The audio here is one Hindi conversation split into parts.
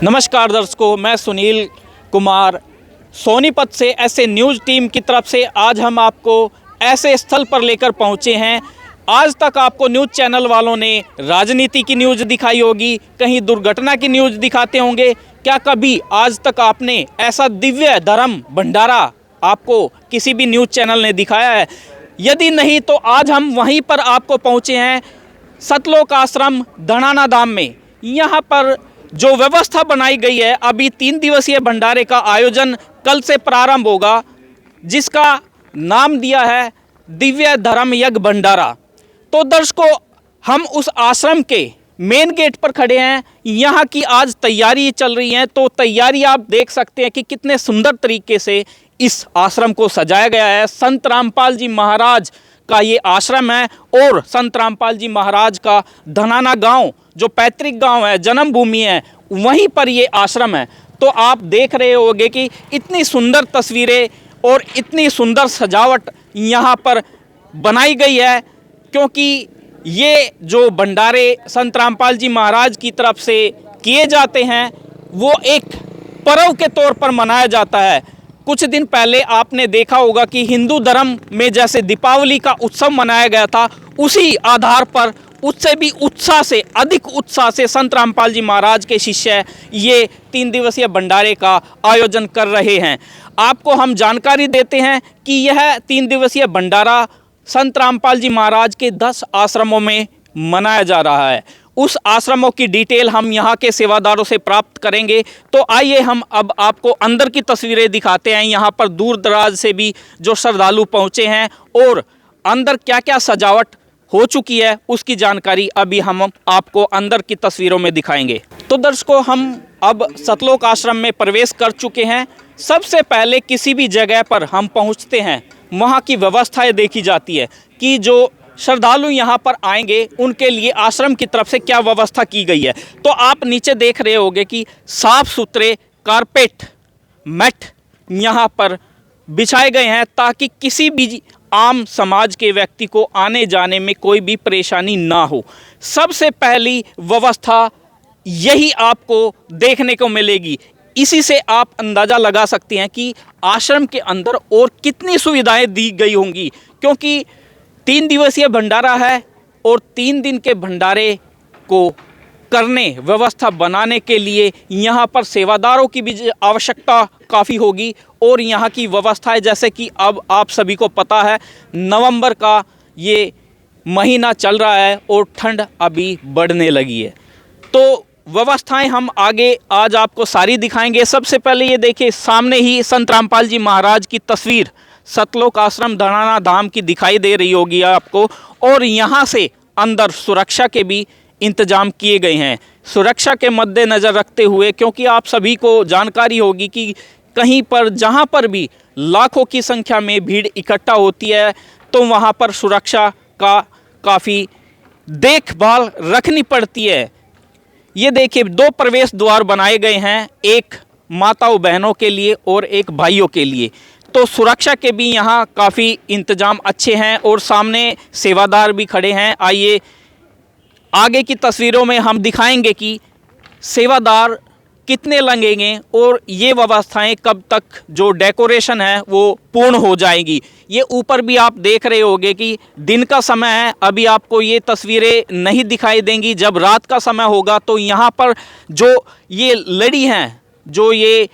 नमस्कार दर्शकों, मैं सुनील कुमार सोनीपत से ऐसे न्यूज़ टीम की तरफ से आज हम आपको ऐसे स्थल पर लेकर पहुंचे हैं। आज तक आपको न्यूज़ चैनल वालों ने राजनीति की न्यूज़ दिखाई होगी, कहीं दुर्घटना की न्यूज़ दिखाते होंगे। क्या कभी आज तक आपने ऐसा दिव्य धर्म भंडारा आपको किसी भी न्यूज़ चैनल ने दिखाया है? यदि नहीं तो आज हम वहीं पर आपको पहुंचे हैं, सतलोक आश्रम धनाना धाम में। यहाँ पर जो व्यवस्था बनाई गई है, अभी 3 दिवसीय भंडारे का आयोजन कल से प्रारंभ होगा, जिसका नाम दिया है दिव्य धर्म यज्ञ भंडारा। तो दर्शकों, हम उस आश्रम के मेन गेट पर खड़े हैं। यहाँ की आज तैयारी चल रही है, तो तैयारी आप देख सकते हैं कि कितने सुंदर तरीके से इस आश्रम को सजाया गया है। संत रामपाल जी महाराज का ये आश्रम है और संत रामपाल जी महाराज का धनाना गांव जो पैतृक गांव है, जन्मभूमि है, वहीं पर ये आश्रम है। तो आप देख रहे होंगे कि इतनी सुंदर तस्वीरें और इतनी सुंदर सजावट यहाँ पर बनाई गई है, क्योंकि ये जो भंडारे संत रामपाल जी महाराज की तरफ से किए जाते हैं वो एक पर्व के तौर पर मनाया जाता है। कुछ दिन पहले आपने देखा होगा कि हिंदू धर्म में जैसे दीपावली का उत्सव मनाया गया था, उसी आधार पर उससे भी उत्साह से, अधिक उत्साह से संत रामपाल जी महाराज के शिष्य ये 3 दिवसीय भंडारे का आयोजन कर रहे हैं। आपको हम जानकारी देते हैं कि यह 3 दिवसीय भंडारा संत रामपाल जी महाराज के 10 आश्रमों में मनाया जा रहा है। उस आश्रमों की डिटेल हम यहाँ के सेवादारों से प्राप्त करेंगे। तो आइए हम अब आपको अंदर की तस्वीरें दिखाते हैं। यहाँ पर दूर दराज से भी जो श्रद्धालु पहुँचे हैं और अंदर क्या क्या सजावट हो चुकी है उसकी जानकारी अभी हम आपको अंदर की तस्वीरों में दिखाएंगे। तो दर्शकों, हम अब सतलोक आश्रम में प्रवेश कर चुके हैं। सबसे पहले किसी भी जगह पर हम पहुंचते हैं, वहां की व्यवस्थाएं देखी जाती है कि जो श्रद्धालु यहां पर आएंगे उनके लिए आश्रम की तरफ से क्या व्यवस्था की गई है। तो आप नीचे देख रहे होंगे कि साफ सुथरे कारपेट मैट यहां पर बिछाए गए हैं, ताकि किसी भी आम समाज के व्यक्ति को आने जाने में कोई भी परेशानी ना हो। सबसे पहली व्यवस्था यही आपको देखने को मिलेगी। इसी से आप अंदाज़ा लगा सकते हैं कि आश्रम के अंदर और कितनी सुविधाएं दी गई होंगी, क्योंकि 3 दिवसीय भंडारा है और 3 दिन के भंडारे को करने, व्यवस्था बनाने के लिए यहाँ पर सेवादारों की भी आवश्यकता काफ़ी होगी। और यहाँ की व्यवस्थाएं, जैसे कि अब आप सभी को पता है, नवंबर का ये महीना चल रहा है और ठंड अभी बढ़ने लगी है। तो व्यवस्थाएं हम आगे आज आपको सारी दिखाएंगे। सबसे पहले ये देखिए, सामने ही संत रामपाल जी महाराज की तस्वीर सतलोक आश्रम धनाना धाम की दिखाई दे रही होगी आपको। और यहाँ से अंदर सुरक्षा के भी इंतजाम किए गए हैं। सुरक्षा के मद्देनज़र रखते हुए, क्योंकि आप सभी को जानकारी होगी कि कहीं पर जहाँ पर भी लाखों की संख्या में भीड़ इकट्ठा होती है, तो वहाँ पर सुरक्षा का काफ़ी देखभाल रखनी पड़ती है। ये देखिए, 2 प्रवेश द्वार बनाए गए हैं, एक माताओं बहनों के लिए और एक भाइयों के लिए। तो सुरक्षा के भी यहाँ काफ़ी इंतजाम अच्छे हैं और सामने सेवादार भी खड़े हैं। आइए आगे की तस्वीरों में हम दिखाएंगे कि सेवादार कितने लगेंगे और ये व्यवस्थाएं कब तक, जो डेकोरेशन है वो पूर्ण हो जाएगी। ये ऊपर भी आप देख रहे होंगे कि दिन का समय है, अभी आपको ये तस्वीरें नहीं दिखाई देंगी। जब रात का समय होगा तो यहाँ पर जो ये लड़ी हैं, जो ये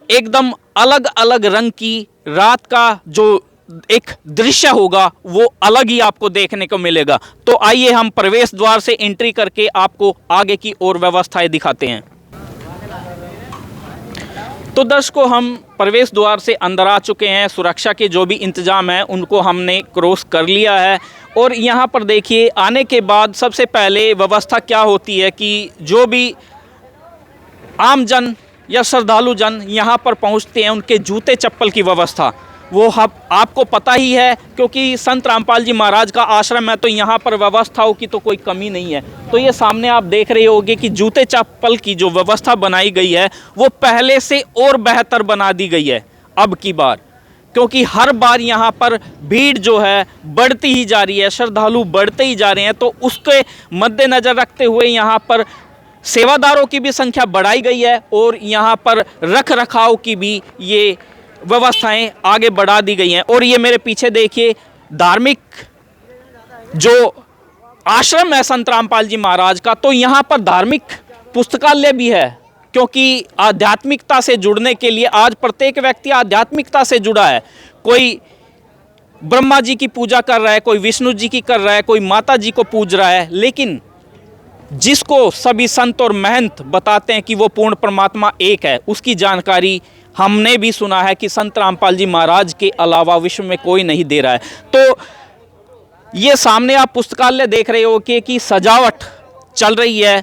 एकदम अलग अलग रंग की रात का जो एक दृश्य होगा, वो अलग ही आपको देखने को मिलेगा। तो आइए हम प्रवेश द्वार से एंट्री करके आपको आगे की और व्यवस्थाएं दिखाते हैं। तो दर्शकों, हम प्रवेश द्वार से अंदर आ चुके हैं। सुरक्षा के जो भी इंतजाम है उनको हमने क्रॉस कर लिया है। और यहाँ पर देखिए, आने के बाद सबसे पहले व्यवस्था क्या होती है कि जो भी आमजन या श्रद्धालु जन यहाँ पर पहुँचते हैं, उनके जूते चप्पल की व्यवस्था वो आपको पता ही है, क्योंकि संत रामपाल जी महाराज का आश्रम है, तो यहाँ पर व्यवस्थाओं की तो कोई कमी नहीं है। तो ये सामने आप देख रहे होंगे कि जूते चप्पल की जो व्यवस्था बनाई गई है वो पहले से और बेहतर बना दी गई है अब की बार, क्योंकि हर बार यहाँ पर भीड़ जो है बढ़ती ही जा रही है, श्रद्धालु बढ़ते ही जा रहे हैं। तो उसके मद्देनज़र रखते हुए यहाँ पर सेवादारों की भी संख्या बढ़ाई गई है और यहाँ पर रख रखाव की भी ये व्यवस्थाएं आगे बढ़ा दी गई हैं। और ये मेरे पीछे देखिए धार्मिक जो आश्रम है संत रामपाल जी महाराज का, तो यहाँ पर धार्मिक पुस्तकालय भी है, क्योंकि आध्यात्मिकता से जुड़ने के लिए आज प्रत्येक व्यक्ति आध्यात्मिकता से जुड़ा है। कोई ब्रह्मा जी की पूजा कर रहा है, कोई विष्णु जी की कर रहा है, कोई माता जी को पूज रहा है, लेकिन जिसको सभी संत और महंत बताते हैं कि वो पूर्ण परमात्मा एक है, उसकी जानकारी हमने भी सुना है कि संत रामपाल जी महाराज के अलावा विश्व में कोई नहीं दे रहा है। तो ये सामने आप पुस्तकालय देख रहे हो कि सजावट चल रही है,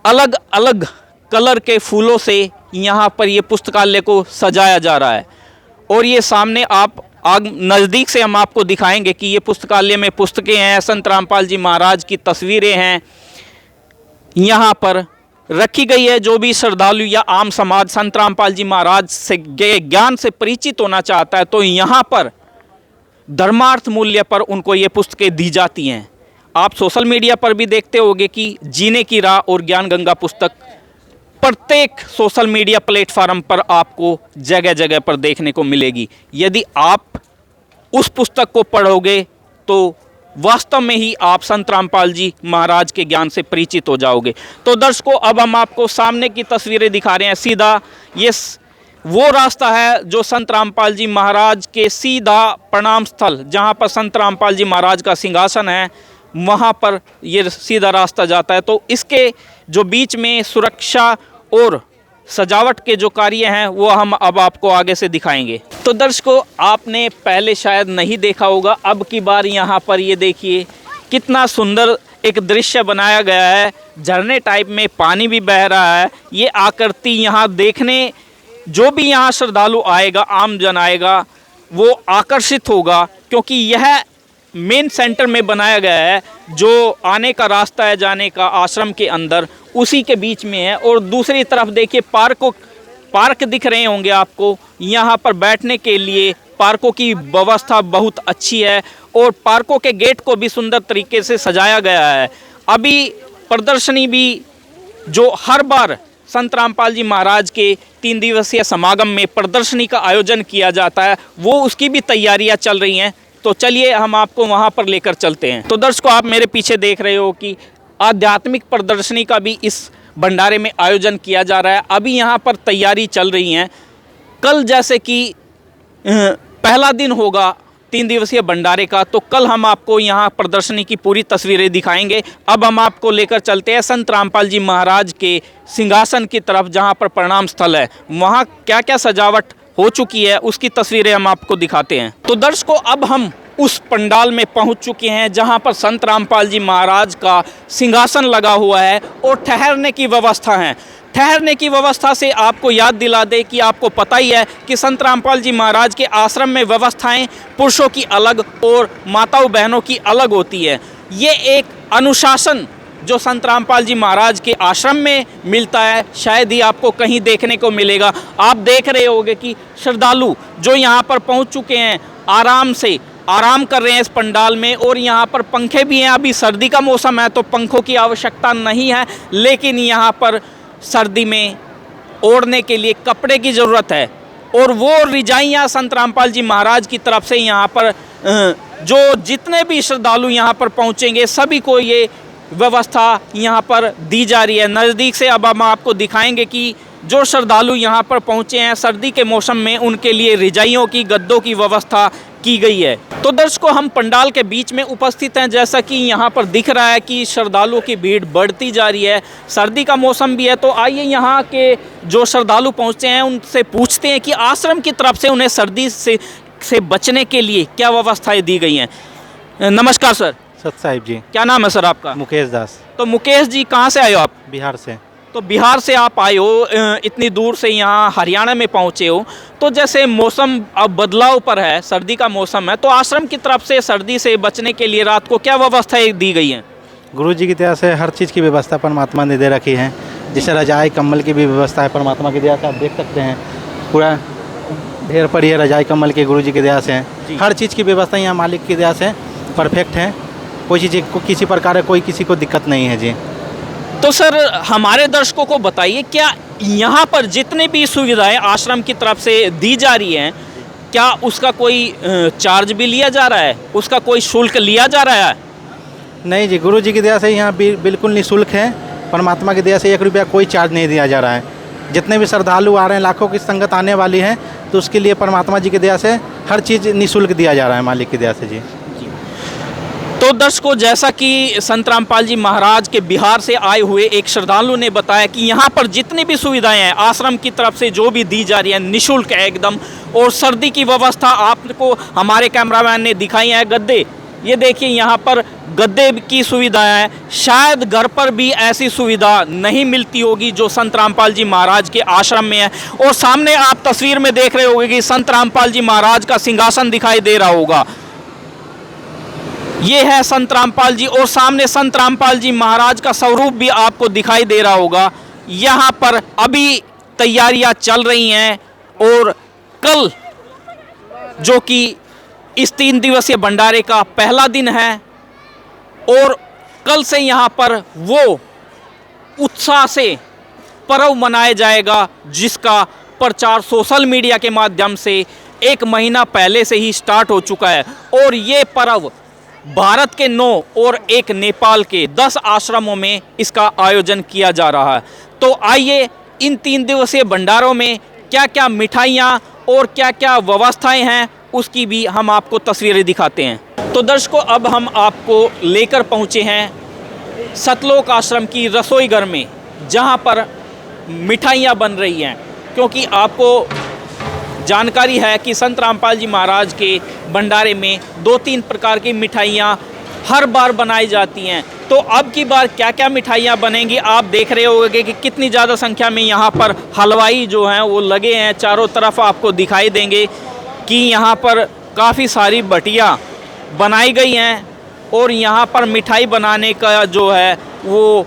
अलग अलग कलर के फूलों से यहाँ पर ये पुस्तकालय को सजाया जा रहा है। और ये सामने आप नज़दीक से हम आपको दिखाएंगे कि ये पुस्तकालय में पुस्तकें हैं, संत रामपाल जी महाराज की तस्वीरें हैं यहाँ पर रखी गई है। जो भी श्रद्धालु या आम समाज संत रामपाल जी महाराज से ज्ञान से परिचित होना चाहता है तो यहाँ पर धर्मार्थ मूल्य पर उनको ये पुस्तकें दी जाती हैं। आप सोशल मीडिया पर भी देखते होंगे कि जीने की राह और ज्ञान गंगा पुस्तक प्रत्येक सोशल मीडिया प्लेटफार्म पर आपको जगह जगह पर देखने को मिलेगी। यदि आप उस पुस्तक को पढ़ोगे तो वास्तव में ही आप संत रामपाल जी महाराज के ज्ञान से परिचित हो जाओगे। तो दर्शकों, अब हम आपको सामने की तस्वीरें दिखा रहे हैं। सीधा ये वो रास्ता है जो संत रामपाल जी महाराज के सीधा प्रणाम स्थल, जहाँ पर संत रामपाल जी महाराज का सिंहासन है, वहाँ पर ये सीधा रास्ता जाता है। तो इसके जो बीच में सुरक्षा और सजावट के जो कार्य हैं वो हम अब आपको आगे से दिखाएंगे। तो दर्शकों, आपने पहले शायद नहीं देखा होगा, अब की बार यहाँ पर ये देखिए कितना सुंदर एक दृश्य बनाया गया है। झरने टाइप में पानी भी बह रहा है। ये आकृति यहाँ देखने जो भी यहाँ श्रद्धालु आएगा, आम जन आएगा, वो आकर्षित होगा, क्योंकि यह मेन सेंटर में बनाया गया है। जो आने का रास्ता है जाने का आश्रम के अंदर, उसी के बीच में है। और दूसरी तरफ देखिए पार्क दिख रहे होंगे आपको। यहाँ पर बैठने के लिए पार्कों की व्यवस्था बहुत अच्छी है और पार्कों के गेट को भी सुंदर तरीके से सजाया गया है। अभी प्रदर्शनी भी जो हर बार संत रामपाल जी महाराज के 3 दिवसीय समागम में प्रदर्शनी का आयोजन किया जाता है, वो उसकी भी तैयारियां चल रही हैं। तो चलिए हम आपको वहां पर लेकर चलते हैं। तो दर्शकों, आप मेरे पीछे देख रहे हो कि आध्यात्मिक प्रदर्शनी का भी इस भंडारे में आयोजन किया जा रहा है। अभी यहाँ पर तैयारी चल रही है। कल जैसे कि पहला दिन होगा 3 दिवसीय भंडारे का, तो कल हम आपको यहाँ प्रदर्शनी की पूरी तस्वीरें दिखाएंगे। अब हम आपको लेकर चलते हैं संत रामपाल जी महाराज के सिंहासन की तरफ, जहाँ पर प्रणाम स्थल है। वहाँ क्या क्या सजावट हो चुकी है उसकी तस्वीरें हम आपको दिखाते हैं। तो दर्शकों, अब हम उस पंडाल में पहुंच चुके हैं जहां पर संत रामपाल जी महाराज का सिंहासन लगा हुआ है और ठहरने की व्यवस्था है। ठहरने की व्यवस्था से आपको याद दिला दे कि आपको पता ही है कि संत रामपाल जी महाराज के आश्रम में व्यवस्थाएं पुरुषों की अलग और माताओं बहनों की अलग होती है। ये एक अनुशासन जो संत रामपाल जी महाराज के आश्रम में मिलता है, शायद ही आपको कहीं देखने को मिलेगा। आप देख रहे होंगे कि श्रद्धालु जो यहाँ पर पहुँच चुके हैं आराम कर रहे हैं इस पंडाल में। और यहाँ पर पंखे भी हैं। अभी सर्दी का मौसम है तो पंखों की आवश्यकता नहीं है, लेकिन यहाँ पर सर्दी में ओढ़ने के लिए कपड़े की ज़रूरत है। और वो रिजाइयाँ संत रामपाल जी महाराज की तरफ से यहाँ पर जो जितने भी श्रद्धालु यहाँ पर पहुँचेंगे सभी को ये व्यवस्था यहाँ पर दी जा रही है। नज़दीक से अब हम आपको दिखाएंगे कि जो श्रद्धालु यहाँ पर पहुँचे हैं सर्दी के मौसम में, उनके लिए रिजाइयों की, गद्दों की व्यवस्था की गई है। तो दर्शकों, हम पंडाल के बीच में उपस्थित हैं। जैसा कि यहाँ पर दिख रहा है कि श्रद्धालुओं की भीड़ बढ़ती जा रही है। सर्दी का मौसम भी है, तो आइए यहाँ के जो श्रद्धालु पहुँचते हैं उनसे पूछते हैं कि आश्रम की तरफ से उन्हें सर्दी से बचने के लिए क्या व्यवस्थाएँ दी गई हैं। नमस्कार सर। सत साहिब जी। क्या नाम है सर आपका? मुकेश दास। तो मुकेश जी, कहाँ से आए हो आप? बिहार से। तो बिहार से आप आए हो, इतनी दूर से यहाँ हरियाणा में पहुँचे हो। तो जैसे मौसम अब बदलाव पर है, सर्दी का मौसम है, तो आश्रम की तरफ से सर्दी से बचने के लिए रात को क्या व्यवस्थाएं दी गई हैं? गुरु जी की दया से हर चीज़ की व्यवस्था परमात्मा ने दे रखी है। जैसे रजाई कम्बल की भी व्यवस्था है परमात्मा की दया से। आप देख सकते हैं पूरा ढेर पर ही रजाई कम्बल के गुरु जी की दया से। हर चीज़ की व्यवस्था यहाँ मालिक की दया से परफेक्ट है। कोई चीज़ को किसी प्रकार कोई किसी को दिक्कत नहीं है जी। तो सर हमारे दर्शकों को बताइए, क्या यहाँ पर जितने भी सुविधाएं आश्रम की तरफ से दी जा रही हैं, क्या उसका कोई चार्ज भी लिया जा रहा है, उसका कोई शुल्क लिया जा रहा है? नहीं जी, गुरु जी की दया से यहाँ बिल्कुल निःशुल्क है। परमात्मा की दया से 1 रुपया कोई चार्ज नहीं दिया जा रहा है। जितने भी श्रद्धालु आ रहे हैं, लाखों की संगत आने वाली है, तो उसके लिए परमात्मा जी की दया से हर चीज़ निःशुल्क दिया जा रहा है मालिक की दया से जी। तो दर्शकों, जैसा कि संत रामपाल जी महाराज के बिहार से आए हुए एक श्रद्धालु ने बताया कि यहाँ पर जितनी भी सुविधाएं हैं आश्रम की तरफ से जो भी दी जा रही है निःशुल्क है एकदम। और सर्दी की व्यवस्था आपको हमारे कैमरामैन ने दिखाई है। गद्दे, ये देखिए यहाँ पर गद्दे की सुविधा है। शायद घर पर भी ऐसी सुविधा नहीं मिलती होगी जो संत रामपाल जी महाराज के आश्रम में है। और सामने आप तस्वीर में देख रहे होंगे कि संत रामपाल जी महाराज का सिंहासन दिखाई दे रहा होगा। ये है संत रामपाल जी, और सामने संत रामपाल जी महाराज का स्वरूप भी आपको दिखाई दे रहा होगा। यहाँ पर अभी तैयारियां चल रही हैं और कल, जो कि इस 3 दिवसीय भंडारे का पहला दिन है, और कल से यहाँ पर वो उत्साह से पर्व मनाया जाएगा जिसका प्रचार सोशल मीडिया के माध्यम से 1 महीना पहले से ही स्टार्ट हो चुका है। और ये पर्व भारत के 9 और 1 नेपाल के 10 आश्रमों में इसका आयोजन किया जा रहा है। तो आइए इन 3 दिवसीय भंडारों में क्या क्या मिठाइयाँ और क्या क्या व्यवस्थाएं हैं उसकी भी हम आपको तस्वीरें दिखाते हैं। तो दर्शकों, अब हम आपको लेकर पहुँचे हैं सतलोक आश्रम की रसोई घर में, जहाँ पर मिठाइयाँ बन रही हैं। क्योंकि आपको जानकारी है कि संत रामपाल जी महाराज के भंडारे में 2-3 प्रकार की मिठाइयाँ हर बार बनाई जाती हैं। तो अब की बार क्या क्या मिठाइयाँ बनेंगी आप देख रहे होंगे कि कितनी ज़्यादा संख्या में यहाँ पर हलवाई जो हैं वो लगे हैं। चारों तरफ आपको दिखाई देंगे कि यहाँ पर काफ़ी सारी बटियाँ बनाई गई हैं और यहाँ पर मिठाई बनाने का जो है वो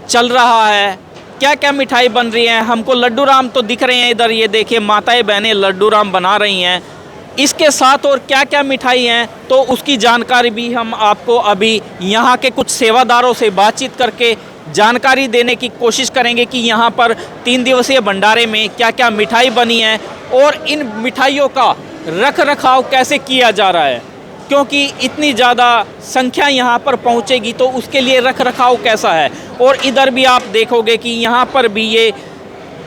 चल रहा है। क्या क्या मिठाई बन रही है, हमको लड्डू राम तो दिख रहे हैं इधर, ये देखिए माताएं बहनें लड्डू राम बना रही हैं। इसके साथ और क्या क्या मिठाई हैं तो उसकी जानकारी भी हम आपको अभी यहाँ के कुछ सेवादारों से बातचीत करके जानकारी देने की कोशिश करेंगे कि यहाँ पर 3 दिवसीय भंडारे में क्या क्या मिठाई बनी है और इन मिठाइयों का रख रखाव कैसे किया जा रहा है। क्योंकि इतनी ज़्यादा संख्या यहाँ पर पहुँचेगी तो उसके लिए रख रखाव कैसा है। और इधर भी आप देखोगे कि यहाँ पर भी ये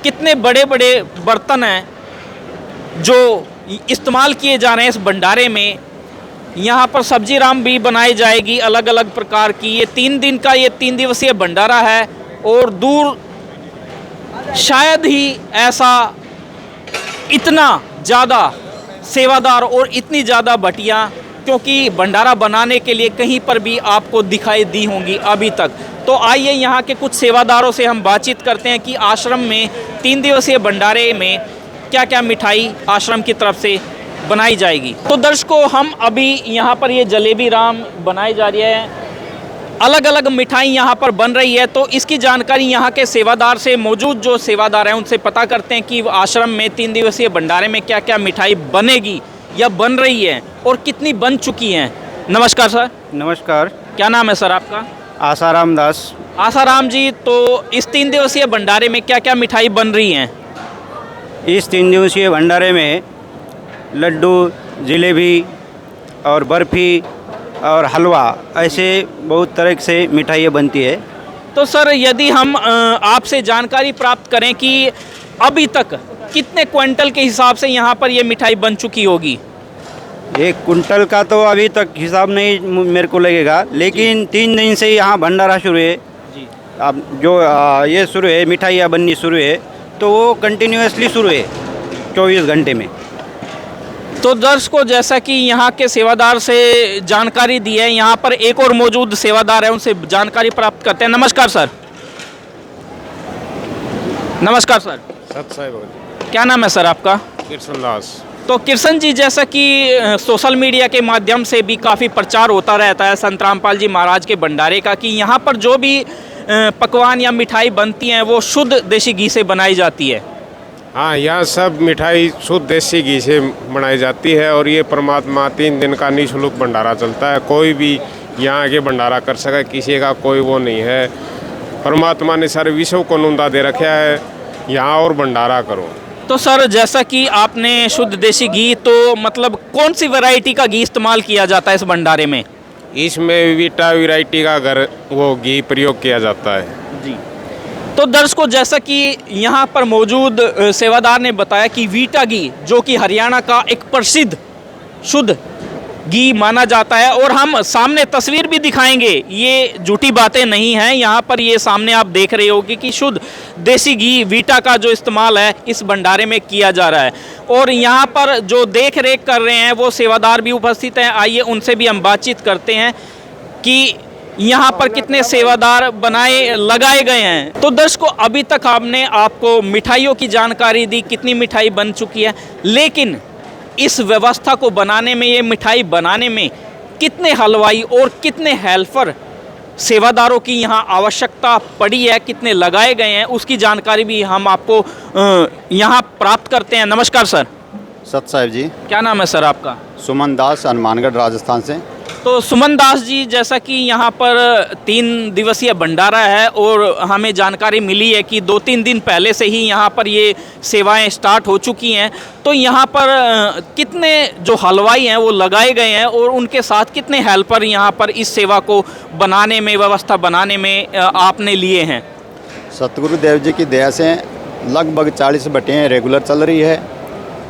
कितने बड़े बड़े बर्तन हैं जो इस्तेमाल किए जा रहे हैं इस भंडारे में। यहाँ पर सब्जी राम भी बनाई जाएगी अलग अलग प्रकार की। ये 3 दिन का ये 3 दिवसीय भंडारा है और दूर शायद ही ऐसा इतना ज़्यादा सेवादार और इतनी ज़्यादा भटियाँ, क्योंकि भंडारा बनाने के लिए कहीं पर भी आपको दिखाई दी होंगी अभी तक। तो आइए यहाँ के कुछ सेवादारों से हम बातचीत करते हैं कि आश्रम में 3 दिवसीय भंडारे में क्या क्या मिठाई आश्रम की तरफ से बनाई जाएगी। तो दर्शकों, हम अभी यहाँ पर ये जलेबी राम बनाई जा रही है, अलग अलग मिठाई यहाँ पर बन रही है। तो इसकी जानकारी यहाँ के सेवादार से, मौजूद जो सेवादार हैं उनसे पता करते हैं कि आश्रम में 3 दिवसीय भंडारे में क्या क्या मिठाई बनेगी या बन रही है और कितनी बन चुकी हैं। नमस्कार सर। नमस्कार। क्या नाम है सर आपका? आसाराम दास। आसाराम जी, तो इस 3 दिवसीय भंडारे में क्या क्या मिठाई बन रही हैं? इस 3 दिवसीय भंडारे में लड्डू, जलेबी और बर्फ़ी और हलवा, ऐसे बहुत तरह से मिठाइयाँ बनती है। तो सर, यदि हम आपसे जानकारी प्राप्त करें कि अभी तक कितने क्विंटल के हिसाब से यहाँ पर ये मिठाई बन चुकी होगी? 1 कुंटल का तो अभी तक हिसाब नहीं मेरे को लगेगा, लेकिन 3 दिन से यहाँ भंडारा शुरू है जी। अब जो ये शुरू है, मिठाइयाँ बननी शुरू है, तो वो कंटिन्यूसली शुरू है 24 घंटे में। तो दर्शकों, जैसा कि यहाँ के सेवादार से जानकारी दी है, यहाँ पर एक और मौजूद सेवादार है, उनसे जानकारी प्राप्त करते हैं। नमस्कार सर। नमस्कार सर। सत साहिब। क्या नाम है सर आपका? कृष्ण दास। तो कृष्ण जी, जैसा कि सोशल मीडिया के माध्यम से भी काफ़ी प्रचार होता रहता है संत रामपाल जी महाराज के भंडारे का कि यहाँ पर जो भी पकवान या मिठाई बनती हैं वो शुद्ध देसी घी से बनाई जाती है। हाँ, यहाँ सब मिठाई शुद्ध देसी घी से बनाई जाती है और ये परमात्मा 3 दिन का निःशुल्क भंडारा चलता है। कोई भी यहाँ के भंडारा कर सके, किसी का कोई वो नहीं है। परमात्मा ने सारे विश्व को नुंदा दे रखा है, यहाँ और भंडारा करो। तो सर जैसा कि आपने शुद्ध देसी घी, तो मतलब कौन सी वैरायटी का घी इस्तेमाल किया जाता है इस भंडारे में? इसमें वीटा वैरायटी का वो घी प्रयोग किया जाता है जी। तो दर्शकों, जैसा कि यहाँ पर मौजूद सेवादार ने बताया कि वीटा घी जो कि हरियाणा का एक प्रसिद्ध शुद्ध घी माना जाता है, और हम सामने तस्वीर भी दिखाएंगे, ये झूठी बातें नहीं हैं। यहाँ पर ये सामने आप देख रहे होगे कि शुद्ध देसी घी वीटा का जो इस्तेमाल है इस भंडारे में किया जा रहा है। और यहाँ पर जो देख रेख कर रहे हैं वो सेवादार भी उपस्थित हैं। आइए उनसे भी हम बातचीत करते हैं कि यहाँ पर कितने सेवादार लगाए गए हैं। तो दर्शकों, अभी तक हमने आपको मिठाइयों की जानकारी दी, कितनी मिठाई बन चुकी है, लेकिन इस व्यवस्था को बनाने में, ये मिठाई बनाने में कितने हलवाई और कितने हेल्पर सेवादारों की यहाँ आवश्यकता पड़ी है, कितने लगाए गए हैं, उसकी जानकारी भी हम आपको यहाँ प्राप्त करते हैं। नमस्कार सर। सत साहिब जी। क्या नाम है सर आपका? सुमन दास, हनुमानगढ़ राजस्थान से। तो सुमन दास जी, जैसा कि यहाँ पर 3 दिवसीय भंडारा है और हमें जानकारी मिली है कि 2-3 दिन पहले से ही यहाँ पर ये सेवाएं स्टार्ट हो चुकी हैं, तो यहाँ पर कितने जो हलवाई हैं वो लगाए गए हैं और उनके साथ कितने हेल्पर यहाँ पर इस सेवा को बनाने में, व्यवस्था बनाने में आपने लिए हैं? सतगुरु देव जी की दया से लगभग 40 भट्टियाँ रेगुलर चल रही है,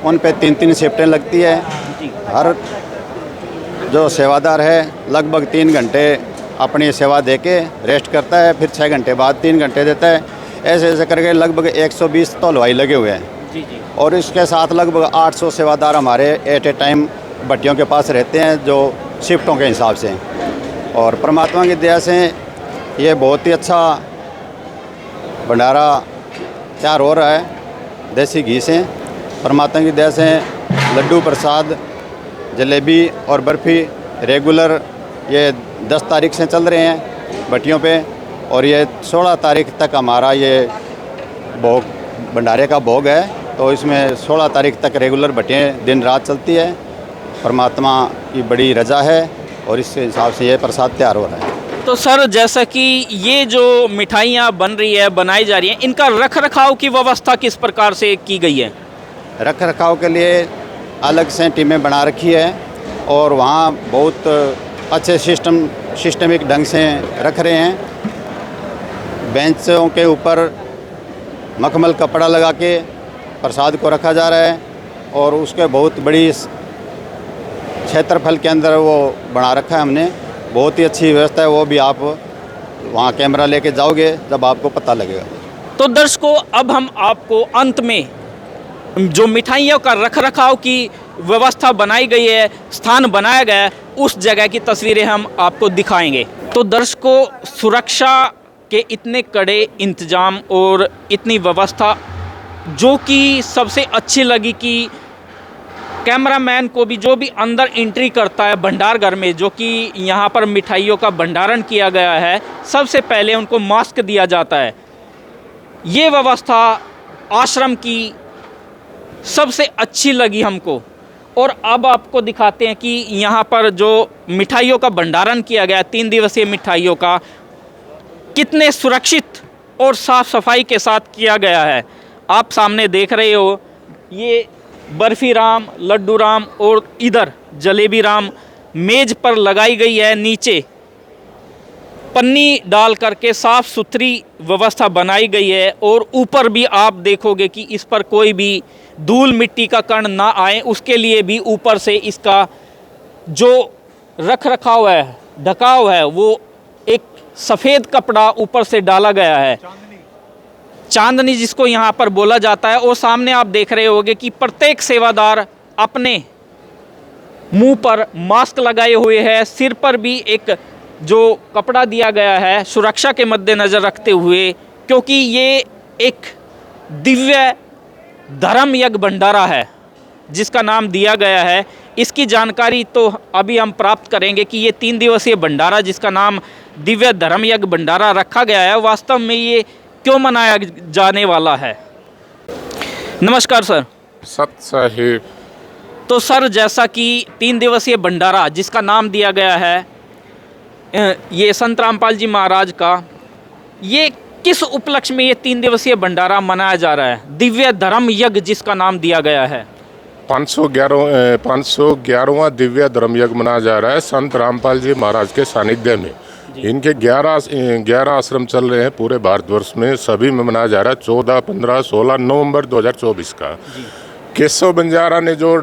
उन पे 3-3 शिफ्टें लगती है। हर जो सेवादार है लगभग 3 घंटे अपनी सेवा देके रेस्ट करता है, फिर 6 घंटे बाद 3 घंटे देता है। ऐसे ऐसे करके लगभग 120 तो हलवाई लगे हुए हैं जी जी। और इसके साथ लगभग 800 सेवादार हमारे एट ए टाइम भट्टियों के पास रहते हैं, जो शिफ्टों के हिसाब से। और परमात्मा की दया से ये बहुत ही अच्छा भंडारा तैयार हो रहा है देसी घी से। परमात्मा की दया से लड्डू, प्रसाद, जलेबी और बर्फ़ी रेगुलर ये 10 तारीख से चल रहे हैं भट्टियों पे, और ये 16 तारीख तक हमारा ये भोग भंडारे का भोग है। तो इसमें 16 तारीख तक रेगुलर भट्टियाँ दिन रात चलती है। परमात्मा की बड़ी रजा है और इसके हिसाब से ये प्रसाद तैयार हो रहा है। तो सर, जैसा कि ये जो मिठाइयाँ बन रही है, बनाई जा रही हैं, इनका रख रखाव की व्यवस्था किस प्रकार से की गई है? रख रखाव के लिए अलग से टीमें बना रखी है और वहाँ बहुत अच्छे सिस्टमिक ढंग से रख रहे हैं। बेंचों के ऊपर मखमल कपड़ा लगा के प्रसाद को रखा जा रहा है और उसके बहुत बड़ी क्षेत्रफल के अंदर वो बना रखा है हमने। बहुत ही अच्छी व्यवस्था है, वो भी आप वहाँ कैमरा लेके जाओगे जब आपको पता लगेगा। तो दर्शकों, अब हम आपको अंत में जो मिठाइयों का रख रखाव की व्यवस्था बनाई गई है, स्थान बनाया गया है, उस जगह की तस्वीरें हम आपको दिखाएंगे। तो दर्शकों, सुरक्षा के इतने कड़े इंतजाम और इतनी व्यवस्था जो कि सबसे अच्छी लगी कि कैमरामैन को भी, जो भी अंदर एंट्री करता है भंडार घर में, जो कि यहाँ पर मिठाइयों का भंडारण किया गया है, सबसे पहले उनको मास्क दिया जाता है। ये व्यवस्था आश्रम की सबसे अच्छी लगी हमको। और अब आपको दिखाते हैं कि यहाँ पर जो मिठाइयों का भंडारण किया गया है, 3 दिवसीय मिठाइयों का, कितने सुरक्षित और साफ़ सफाई के साथ किया गया है। आप सामने देख रहे हो, ये बर्फ़ी राम, लड्डू राम और इधर जलेबी राम मेज़ पर लगाई गई है। नीचे पन्नी डाल करके साफ़ सुथरी व्यवस्था बनाई गई है और ऊपर भी आप देखोगे कि इस पर कोई भी धूल मिट्टी का कण ना आए, उसके लिए भी ऊपर से इसका जो रख रखाव है, ढकाव है, वो एक सफ़ेद कपड़ा ऊपर से डाला गया है, चांदनी जिसको यहाँ पर बोला जाता है। और सामने आप देख रहे होंगे कि प्रत्येक सेवादार अपने मुंह पर मास्क लगाए हुए है, सिर पर भी एक जो कपड़ा दिया गया है सुरक्षा के मद्देनज़र रखते हुए, क्योंकि ये एक दिव्य धर्म यज्ञ भंडारा है जिसका नाम दिया गया है। इसकी जानकारी तो अभी हम प्राप्त करेंगे कि ये 3 दिवसीय भंडारा जिसका नाम दिव्य धर्म यज्ञ भंडारा रखा गया है, वास्तव में ये क्यों मनाया जाने वाला है। नमस्कार सर। सत साहिब। तो सर, जैसा कि 3 दिवसीय भंडारा जिसका नाम दिया गया है ये संत रामपाल जी महाराज का, ये किस उपलक्ष्य में ये 3 दिवसीय भंडारा मनाया जा रहा है? दिव्य धर्म यज्ञ जिसका नाम दिया गया है। 511वां दिव्य धर्म यज्ञ मनाया जा रहा है संत रामपाल जी महाराज के सानिध्य में। इनके 11 आश्रम चल रहे हैं पूरे भारतवर्ष में, सभी में मनाया जा रहा है। 14, 15, 16 नवंबर 2024 का केशव बंजारा ने जो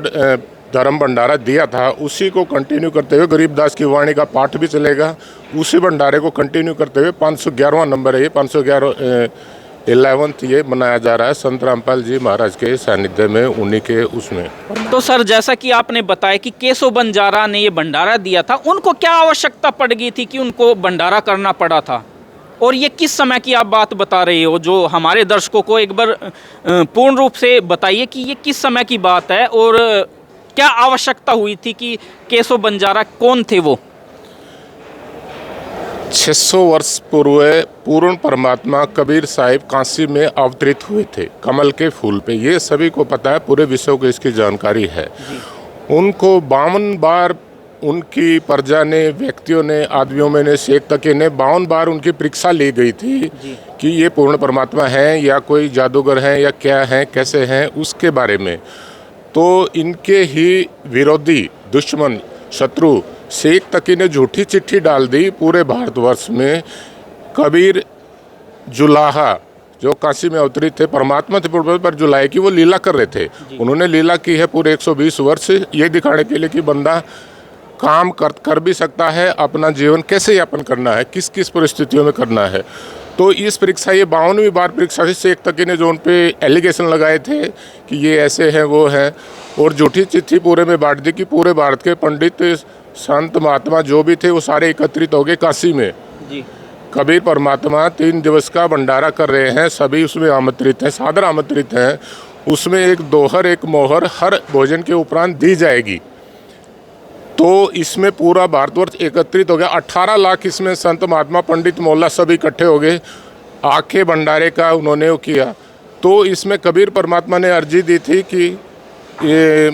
धर्म भंडारा दिया था उसी को कंटिन्यू करते हुए गरीबदास की वाणी का पाठ भी चलेगा। उसी भंडारे को कंटिन्यू करते हुए 511वां नंबर है ये, 511 ये मनाया जा रहा है संत रामपाल जी महाराज के सानिध्य में, उन्हीं के उसमें। तो सर, जैसा कि आपने बताया कि केशव बंजारा ने ये भंडारा दिया था, उनको क्या आवश्यकता पड़ गई थी कि उनको भंडारा करना पड़ा था? और ये किस समय की आप बात बता रहे हो? जो हमारे दर्शकों को एक बार पूर्ण रूप से बताइए कि ये किस समय की बात है और क्या आवश्यकता हुई थी कि केशव बंजारा कौन थे वो? 600 वर्ष पूर्व पूर्ण परमात्मा कबीर साहिब काशी में अवतरित हुए थे कमल के फूल पे। ये सभी को पता है, पूरे विश्व को इसकी जानकारी है। उनको 52 बार उनकी प्रजा ने, व्यक्तियों ने, आदमियों में ने, शेख तके ने 52 बार उनकी परीक्षा ली गई थी कि ये पूर्ण परमात्मा हैं या कोई जादूगर हैं या क्या हैं, कैसे हैं, उसके बारे में। तो इनके ही विरोधी, दुश्मन, शत्रु शेख तकी ने झूठी चिट्ठी डाल दी पूरे भारतवर्ष में। कबीर जुलाहा जो काशी में अवतरित थे, परमात्मा थे पर जुलाहे की वो लीला कर रहे थे। उन्होंने लीला की है पूरे 120 वर्ष, ये दिखाने के लिए कि बंदा काम कर भी सकता है, अपना जीवन कैसे यापन करना है, किस किस परिस्थितियों में करना है। तो इस परीक्षा, ये 52वीं बार परीक्षा से शेख तकी ने जो उन पे एलिगेशन लगाए थे कि ये ऐसे हैं वो हैं, और झूठी चिट्ठी पूरे में बांट दी कि पूरे भारत के पंडित, संत, महात्मा जो भी थे वो सारे एकत्रित हो गए काशी में। कबीर परमात्मा 3 दिवस का भंडारा कर रहे हैं, सभी उसमें आमंत्रित हैं, सादर आमंत्रित हैं। उसमें एक दोहर, एक मोहर हर भोजन के उपरांत दी जाएगी। तो इसमें पूरा भारतवर्ष एकत्रित हो गया। 18 लाख इसमें संत, महात्मा, पंडित, मोहल्ला सब इकट्ठे हो गए, आके भंडारे का उन्होंने वो किया। तो इसमें कबीर परमात्मा ने अर्जी दी थी कि ये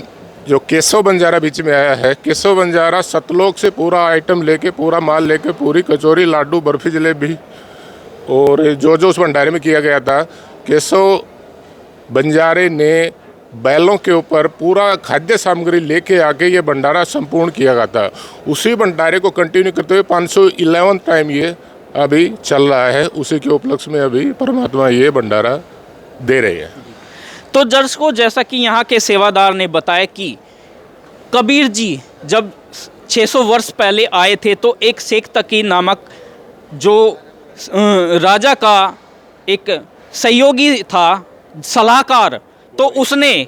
जो केशव बंजारा बीच में आया है, केशव बंजारा सतलोक से पूरा आइटम लेके, पूरा माल लेके, पूरी कचौरी, लाडू, बर्फी, जलेबी और जो उस भंडारे में किया गया था, केशव बंजारे ने बैलों के ऊपर पूरा खाद्य सामग्री लेके आके ये भंडारा संपूर्ण किया गया था। उसी भंडारे को कंटिन्यू करते हुए 511 टाइम ये अभी चल रहा है। उसी के उपलक्ष्य में अभी परमात्मा ये भंडारा दे रहे हैं। तो दर्शकों, जैसा कि यहाँ के सेवादार ने बताया कि कबीर जी जब 600 वर्ष पहले आए थे तो एक शेख तकी नामक जो राजा का एक सहयोगी था, सलाहकार, तो उसने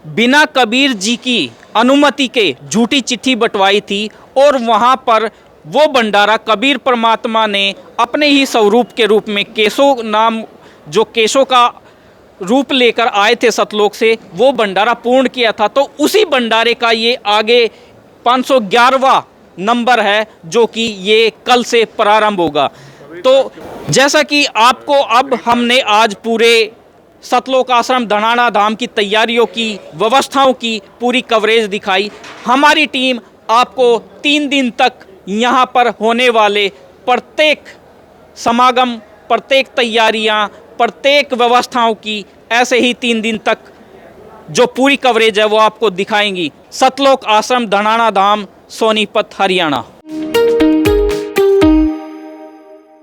बिना कबीर जी की अनुमति के झूठी चिट्ठी बंटवाई थी और वहाँ पर वो भंडारा कबीर परमात्मा ने अपने ही स्वरूप के रूप में, केशव नाम, जो केशव का रूप लेकर आए थे सतलोक से, वो भंडारा पूर्ण किया था। तो उसी भंडारे का ये आगे 511वां नंबर है जो कि ये कल से प्रारंभ होगा। तो जैसा कि आपको अब हमने आज पूरे सतलोक आश्रम धनाना धाम की तैयारियों की, व्यवस्थाओं की पूरी कवरेज दिखाई। हमारी टीम आपको 3 दिन तक यहाँ पर होने वाले प्रत्येक समागम, प्रत्येक तैयारियाँ, प्रत्येक व्यवस्थाओं की ऐसे ही 3 दिन तक जो पूरी कवरेज है वो आपको दिखाएंगी। सतलोक आश्रम धनाना धाम, सोनीपत, हरियाणा।